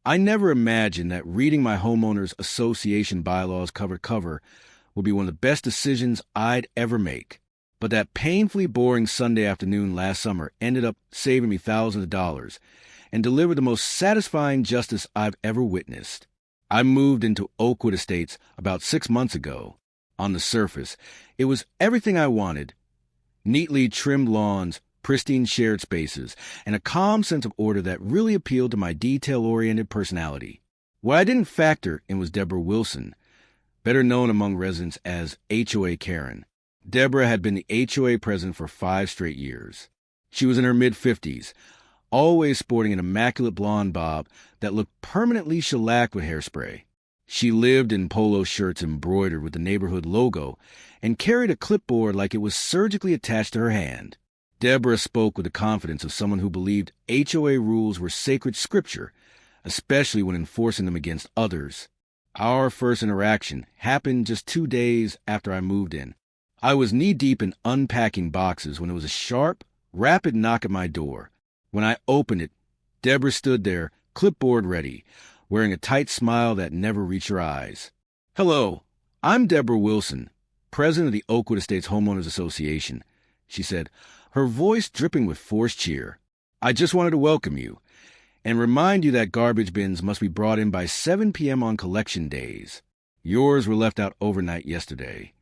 I never imagined that reading my homeowners association bylaws cover to cover would be one of the best decisions I'd ever make. But that painfully boring Sunday afternoon last summer ended up saving me thousands of dollars and delivered the most satisfying justice I've ever witnessed. I moved into Oakwood Estates about 6 months ago. On the surface, it was everything I wanted. Neatly trimmed lawns, pristine shared spaces, and a calm sense of order that really appealed to my detail-oriented personality. What I didn't factor in was Deborah Wilson, better known among residents as HOA Karen. Deborah had been the HOA president for 5 straight years. She was in her mid-50s, always sporting an immaculate blonde bob that looked permanently shellacked with hairspray. She lived in polo shirts embroidered with the neighborhood logo and carried a clipboard like it was surgically attached to her hand. Deborah spoke with the confidence of someone who believed HOA rules were sacred scripture, especially when enforcing them against others. Our first interaction happened just 2 days after I moved in. I was knee-deep in unpacking boxes when there was a sharp, rapid knock at my door. When I opened it, Deborah stood there, clipboard ready, wearing a tight smile that never reached her eyes. "Hello, I'm Deborah Wilson, president of the Oakwood Estates Homeowners Association," she said, her voice dripping with forced cheer. "I just wanted to welcome you and remind you that garbage bins must be brought in by 7 p.m. on collection days. Yours were left out overnight yesterday."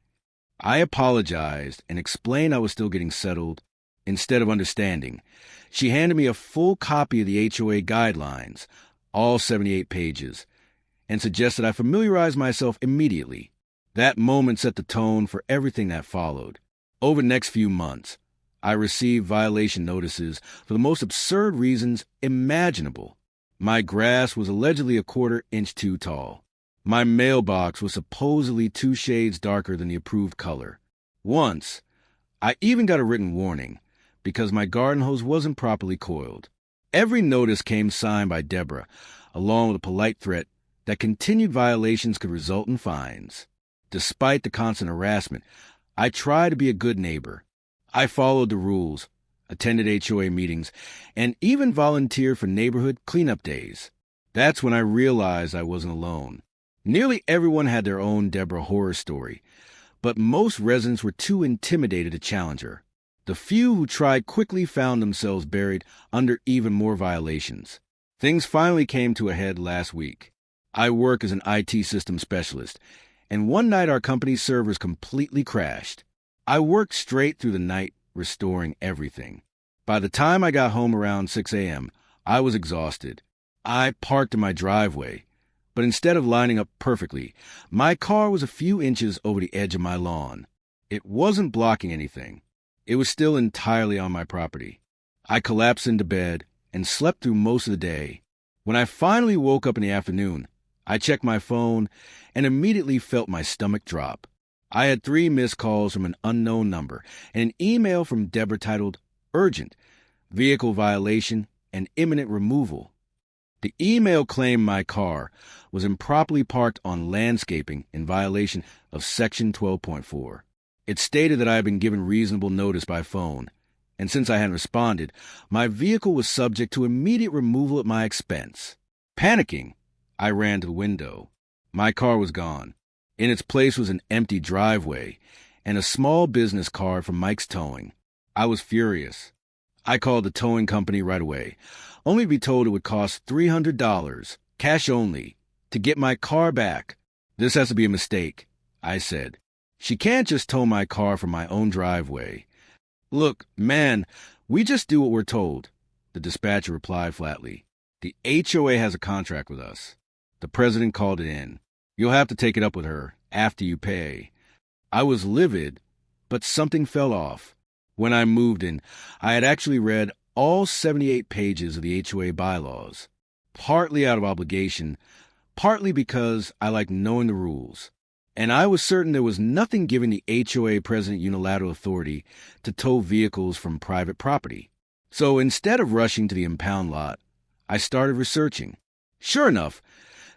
I apologized and explained I was still getting settled. Instead of understanding, she handed me a full copy of the HOA guidelines, all 78 pages, and suggested I familiarize myself immediately. That moment set the tone for everything that followed. Over the next few months, I received violation notices for the most absurd reasons imaginable. My grass was allegedly a 1/4 inch too tall. My mailbox was supposedly 2 shades darker than the approved color. Once, I even got a written warning because my garden hose wasn't properly coiled. Every notice came signed by Deborah, along with a polite threat that continued violations could result in fines. Despite the constant harassment, I tried to be a good neighbor. I followed the rules, attended HOA meetings, and even volunteered for neighborhood cleanup days. That's when I realized I wasn't alone. Nearly everyone had their own Deborah horror story, but most residents were too intimidated to challenge her. The few who tried quickly found themselves buried under even more violations. Things finally came to a head last week. I work as an IT system specialist, and one night our company's servers completely crashed. I worked straight through the night, restoring everything. By the time I got home around 6 a.m., I was exhausted. I parked in my driveway, but instead of lining up perfectly, my car was a few inches over the edge of my lawn. It wasn't blocking anything. It was still entirely on my property. I collapsed into bed and slept through most of the day. When I finally woke up in the afternoon, I checked my phone and immediately felt my stomach drop. I had 3 missed calls from an unknown number and an email from Deborah titled "Urgent, Vehicle Violation, and Imminent Removal." The email claimed my car was improperly parked on landscaping in violation of Section 12.4. It stated that I had been given reasonable notice by phone, and since I hadn't responded, my vehicle was subject to immediate removal at my expense. Panicking, I ran to the window. My car was gone. In its place was an empty driveway and a small business card from Mike's Towing. I was furious. I called the towing company right away, only to be told it would cost $300, cash only, to get my car back. "This has to be a mistake," I said. "She can't just tow my car from my own driveway." "Look, man, we just do what we're told," the dispatcher replied flatly. "The HOA has a contract with us. The president called it in. You'll have to take it up with her after you pay." I was livid, but something fell off. When I moved in, I had actually read all 78 pages of the HOA bylaws, partly out of obligation, partly because I liked knowing the rules. And I was certain there was nothing giving the HOA president unilateral authority to tow vehicles from private property. So instead of rushing to the impound lot, I started researching. Sure enough,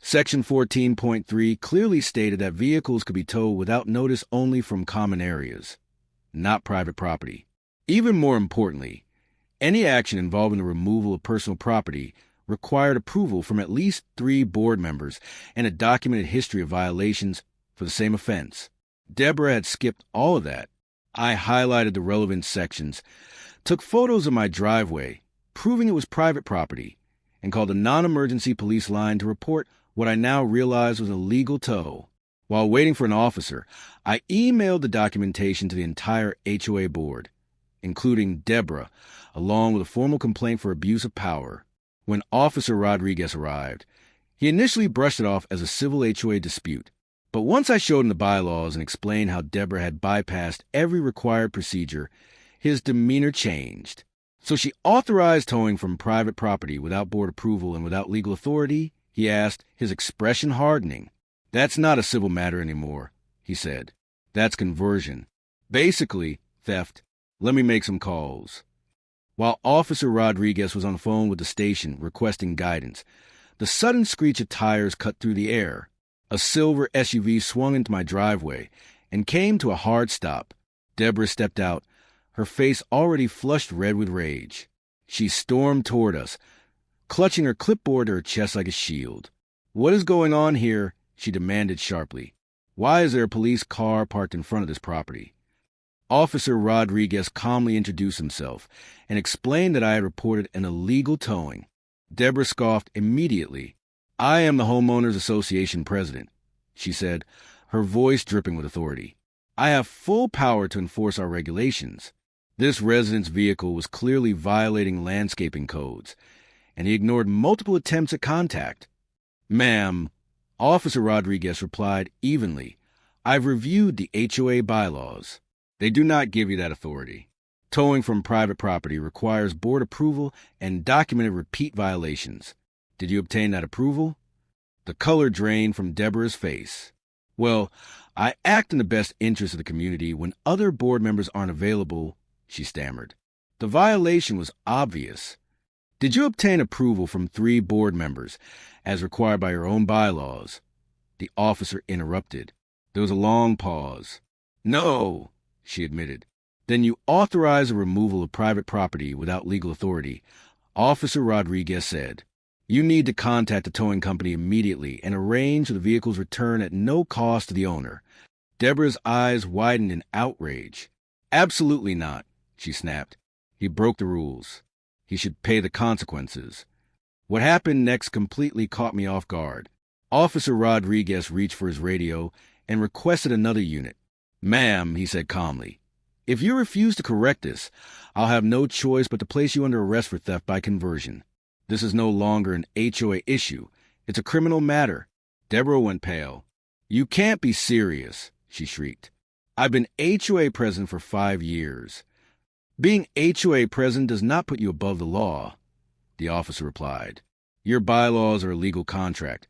Section 14.3 clearly stated that vehicles could be towed without notice only from common areas, not private property. Even more importantly, any action involving the removal of personal property required approval from at least 3 board members and a documented history of violations for the same offense. Deborah had skipped all of that. I highlighted the relevant sections, took photos of my driveway, proving it was private property, and called a non-emergency police line to report what I now realized was a legal tow. While waiting for an officer, I emailed the documentation to the entire HOA board, including Deborah, along with a formal complaint for abuse of power. When Officer Rodriguez arrived, he initially brushed it off as a civil HOA dispute. But once I showed him the bylaws and explained how Deborah had bypassed every required procedure, his demeanor changed. So she authorized towing from private property without board approval and without legal authority? He asked, his expression hardening. That's not a civil matter anymore, he said. That's conversion. Basically, theft. Let me make some calls. While Officer Rodriguez was on the phone with the station requesting guidance, the sudden screech of tires cut through the air. A silver SUV swung into my driveway and came to a hard stop. Deborah stepped out, her face already flushed red with rage. She stormed toward us, clutching her clipboard to her chest like a shield. "What is going on here?" she demanded sharply. "Why is there a police car parked in front of this property?" Officer Rodriguez calmly introduced himself and explained that I had reported an illegal towing. Deborah scoffed immediately. "I am the Homeowners Association president," she said, her voice dripping with authority. "I have full power to enforce our regulations." This resident's vehicle was clearly violating landscaping codes, and he ignored multiple attempts at contact. "Ma'am," Officer Rodriguez replied evenly, "I've reviewed the HOA bylaws. They do not give you that authority. Towing from private property requires board approval and documented repeat violations. Did you obtain that approval?" The color drained from Deborah's face. "Well, I act in the best interest of the community when other board members aren't available," she stammered. "The violation was obvious. Did you obtain approval from 3 board members, as required by your own bylaws?" The officer interrupted. There was a long pause. "No," she admitted. "Then you authorize the removal of private property without legal authority," Officer Rodriguez said. "You need to contact the towing company immediately and arrange for the vehicle's return at no cost to the owner." Deborah's eyes widened in outrage. "Absolutely not," she snapped. "He broke the rules. He should pay the consequences." What happened next completely caught me off guard. Officer Rodriguez reached for his radio and requested another unit. "Ma'am," he said calmly, "if you refuse to correct this, I'll have no choice but to place you under arrest for theft by conversion. This is no longer an HOA issue. It's a criminal matter." Deborah went pale. "You can't be serious," she shrieked. "I've been HOA president for 5 years." "Being HOA president does not put you above the law," the officer replied. "Your bylaws are a legal contract,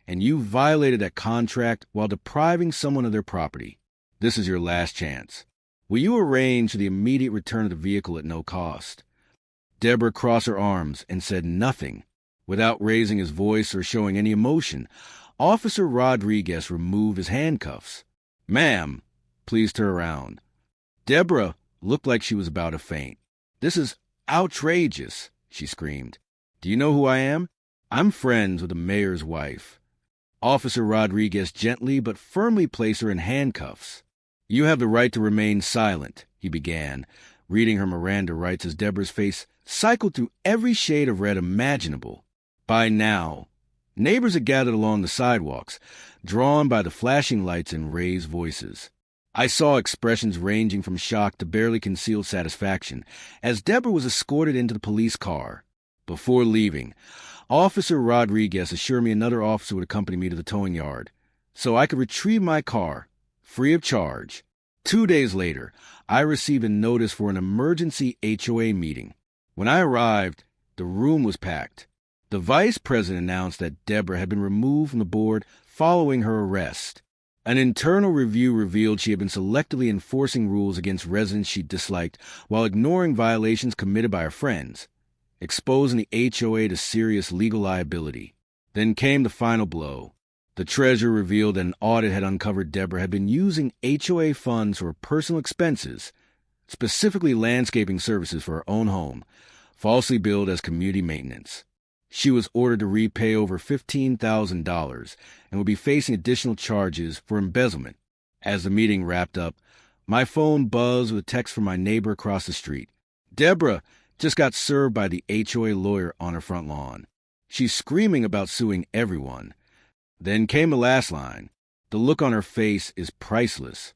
and you violated that contract while depriving someone of their property. This is your last chance. Will you arrange for the immediate return of the vehicle at no cost?" Deborah crossed her arms and said nothing. Without raising his voice or showing any emotion, Officer Rodriguez removed his handcuffs. "Ma'am, please turn around." Deborah looked like she was about to faint. "This is outrageous," she screamed. "Do you know who I am? I'm friends with the mayor's wife." Officer Rodriguez gently but firmly placed her in handcuffs. "You have the right to remain silent," he began, reading her Miranda rights as Deborah's face cycled through every shade of red imaginable. By now, neighbors had gathered along the sidewalks, drawn by the flashing lights and raised voices. I saw expressions ranging from shock to barely concealed satisfaction as Deborah was escorted into the police car. Before leaving, Officer Rodriguez assured me another officer would accompany me to the towing yard, so I could retrieve my car, free of charge. 2 days later, I received a notice for an emergency HOA meeting. When I arrived, the room was packed. The vice president announced that Deborah had been removed from the board following her arrest. An internal review revealed she had been selectively enforcing rules against residents she disliked while ignoring violations committed by her friends, exposing the HOA to serious legal liability. Then came the final blow. The treasurer revealed that an audit had uncovered Deborah had been using HOA funds for personal expenses, specifically landscaping services for her own home, falsely billed as community maintenance. She was ordered to repay over $15,000 and would be facing additional charges for embezzlement. As the meeting wrapped up, my phone buzzed with a text from my neighbor across the street. Deborah just got served by the HOA lawyer on her front lawn. She's screaming about suing everyone. Then came the last line. The look on her face is priceless.